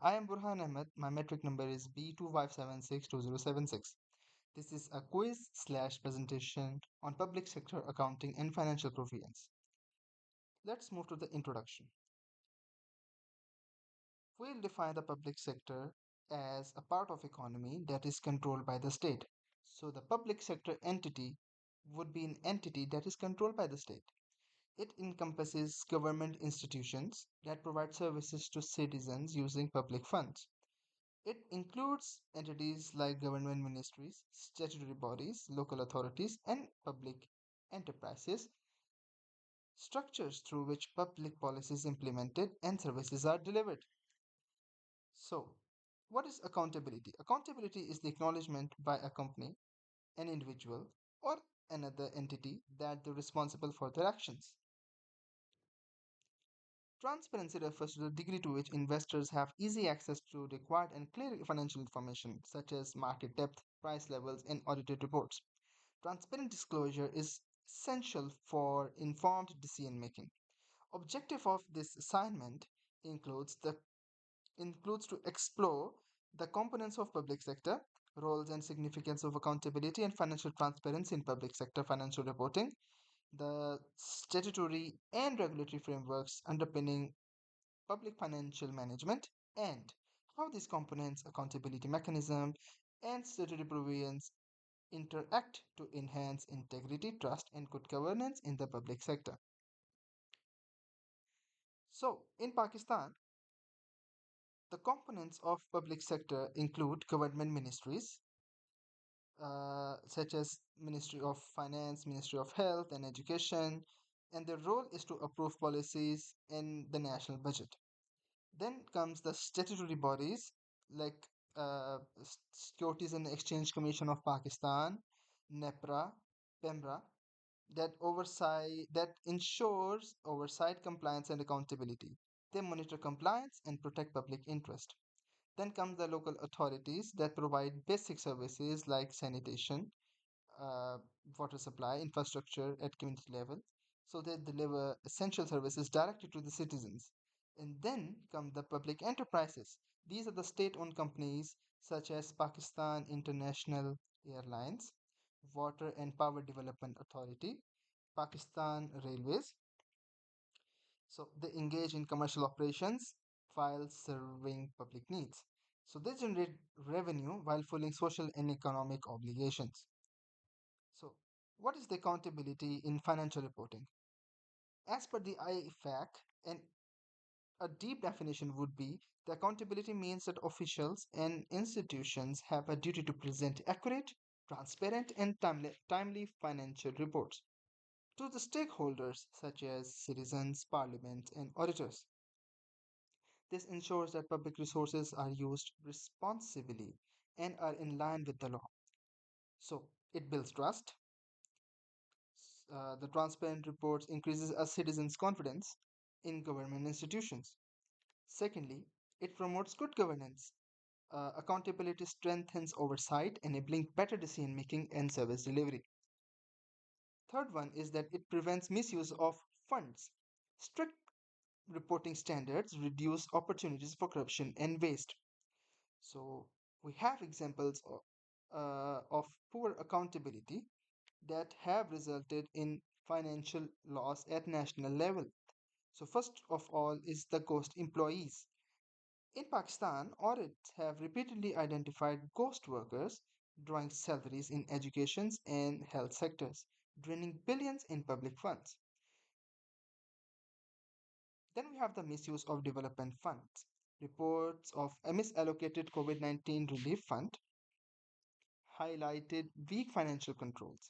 I am Burhan Ahmed. My metric number is B25762076. This is a quiz slash presentation on public sector accounting and financial provisions. Let's move to the introduction. We'll define the public sector as a part of economy that is controlled by the state. So the public sector entity would be an entity that is controlled by the state. It encompasses government institutions that provide services to citizens using public funds. It includes entities like government ministries, statutory bodies, local authorities, and public enterprises, structures through which public policy is implemented and services are delivered. So, what is accountability? Accountability is the acknowledgement by a company, an individual, or another entity that they're responsible for their actions. Transparency refers to the degree to which investors have easy access to required and clear financial information, such as market depth, price levels, and audited reports. Transparent disclosure is essential for informed decision making. Objective of this assignment includes the includes to explore the components of public sector, roles and significance of accountability and financial transparency in public sector financial reporting, the statutory and regulatory frameworks underpinning public financial management, and how these components, accountability mechanism, and statutory provisions interact to enhance integrity, trust, and good governance in the public sector. So, in Pakistan, the components of public sector include government ministries, such as Ministry of Finance, Ministry of Health and Education, and their role is to approve policies in the national budget. Then comes the statutory bodies like Securities and Exchange Commission of Pakistan, NEPRA, PEMRA, that ensures oversight, compliance, and accountability. They monitor compliance and protect public interest. Then comes the local authorities that provide basic services like sanitation, uh, water supply, infrastructure at community level. So they deliver essential services directly to the citizens. And then come the public enterprises. These are the state owned companies such as Pakistan International Airlines, Water and Power Development Authority, Pakistan Railways. So they engage in commercial operations while serving public needs. So they generate revenue while fulfilling social and economic obligations. So, what is the accountability in financial reporting? As per the IFAC, and a deep definition would be the accountability means that officials and institutions have a duty to present accurate, transparent, and timely financial reports to the stakeholders such as citizens, parliament, and auditors. This ensures that public resources are used responsibly and are in line with the law. So, it builds trust. The transparent reports increases a citizen's confidence in government institutions. Secondly, it promotes good governance. Accountability strengthens oversight, enabling better decision making and service delivery. Third one is that it prevents misuse of funds. Strict reporting standards reduce opportunities for corruption and waste. So we have examples of poor accountability that have resulted in financial loss at national level. So, first of all, is the ghost employees. In Pakistan, audits have repeatedly identified ghost workers drawing salaries in education and health sectors, draining billions in public funds. Then we have the misuse of development funds. Reports of a misallocated COVID 19 relief fund highlighted weak financial controls.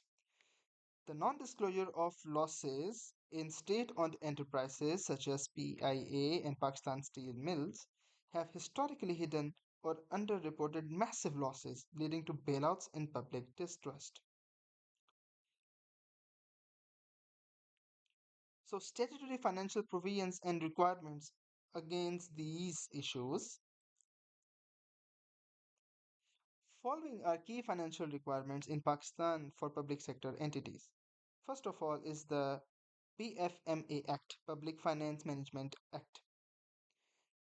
The non disclosure of losses in state owned enterprises such as PIA and Pakistan Steel Mills have historically hidden or underreported massive losses, leading to bailouts and public distrust. So, statutory financial provisions and requirements against these issues. Following are key financial requirements in Pakistan for public sector entities. First of all is the PFMA Act, Public Finance Management Act.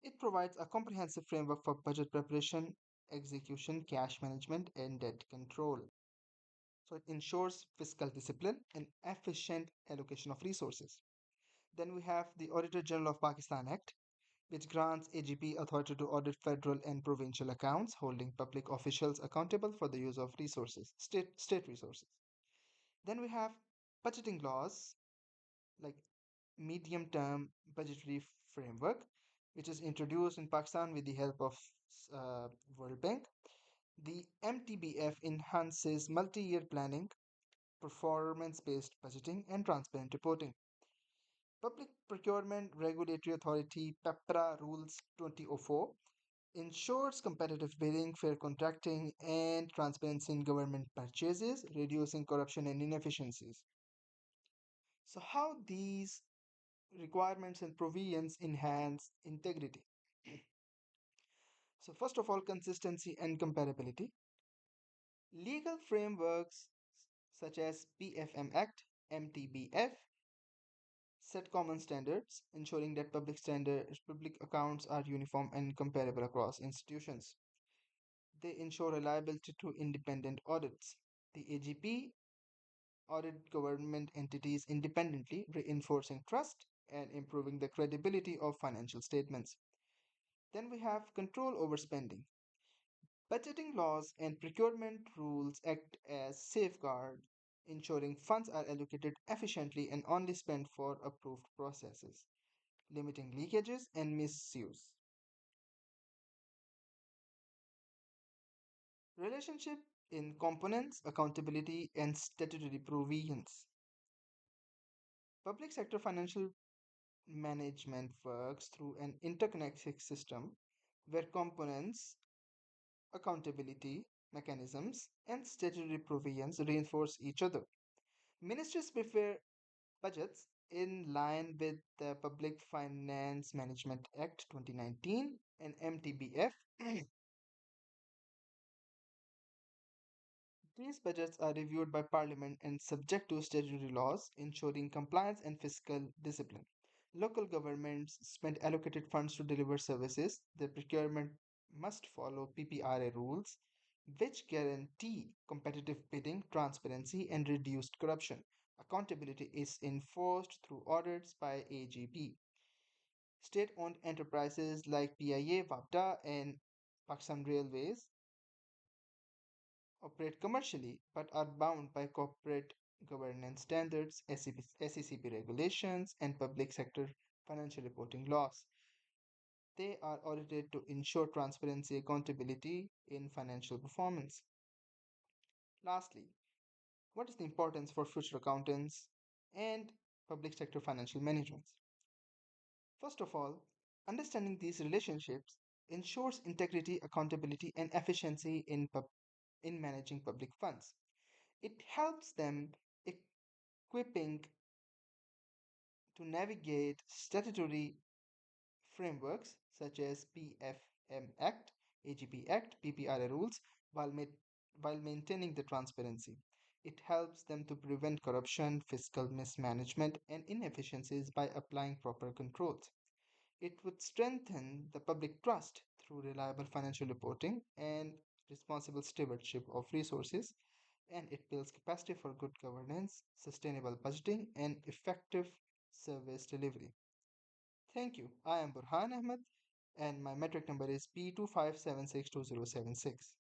It provides a comprehensive framework for budget preparation, execution, cash management, and debt control. So it ensures fiscal discipline and efficient allocation of resources. Then we have the Auditor General of Pakistan Act, which grants AGP authority to audit federal and provincial accounts, holding public officials accountable for the use of resources, state resources. Then we have budgeting laws like medium term budgetary framework, which is introduced in Pakistan with the help of uh, World Bank. The MTBF enhances multi year planning, performance based budgeting, and transparent reporting. Public Procurement Regulatory Authority PEPRA Rules 2004 ensures competitive bidding, fair contracting, and transparency in government purchases, reducing corruption and inefficiencies. So, how these requirements and provisions enhance integrity? So, first of all, consistency and comparability. Legal frameworks such as PFM Act, MTBF set common standards, ensuring that public accounts are uniform and comparable across institutions. They ensure reliability through independent audits. The AGP audit government entities independently, reinforcing trust and improving the credibility of financial statements. Then we have control over spending. Budgeting laws and procurement rules act as safeguard, ensuring funds are allocated efficiently and only spent for approved processes, limiting leakages and misuse. Relationship in components, accountability, and statutory provisions. Public sector financial management works through an interconnected system where components, accountability mechanisms, and statutory provisions reinforce each other. Ministries prepare budgets in line with the Public Finance Management Act 2019 and MTBF. These budgets are reviewed by Parliament and subject to statutory laws, ensuring compliance and fiscal discipline. Local governments spend allocated funds to deliver services. Their procurement must follow PPRA rules, which guarantee competitive bidding, transparency, and reduced corruption. Accountability is enforced through audits by AGP. State owned enterprises like PIA, WAPDA, and Pakistan Railways operate commercially but are bound by corporate governance standards, SECP regulations, and public sector financial reporting laws. They are audited to ensure transparency accountability in financial performance. Lastly, what is the importance for future accountants and public sector financial management? First of all, understanding these relationships ensures integrity, accountability, and efficiency in managing public funds. It helps them equipping to navigate statutory frameworks such as PFM Act, AGP Act, PPRA rules while maintaining the transparency. It helps them to prevent corruption, fiscal mismanagement, and inefficiencies by applying proper controls. It would strengthen the public trust through reliable financial reporting and responsible stewardship of resources, and it builds capacity for good governance, sustainable budgeting, and effective service delivery. Thank you. I am Burhan Ahmed, and my metric number is P25762076.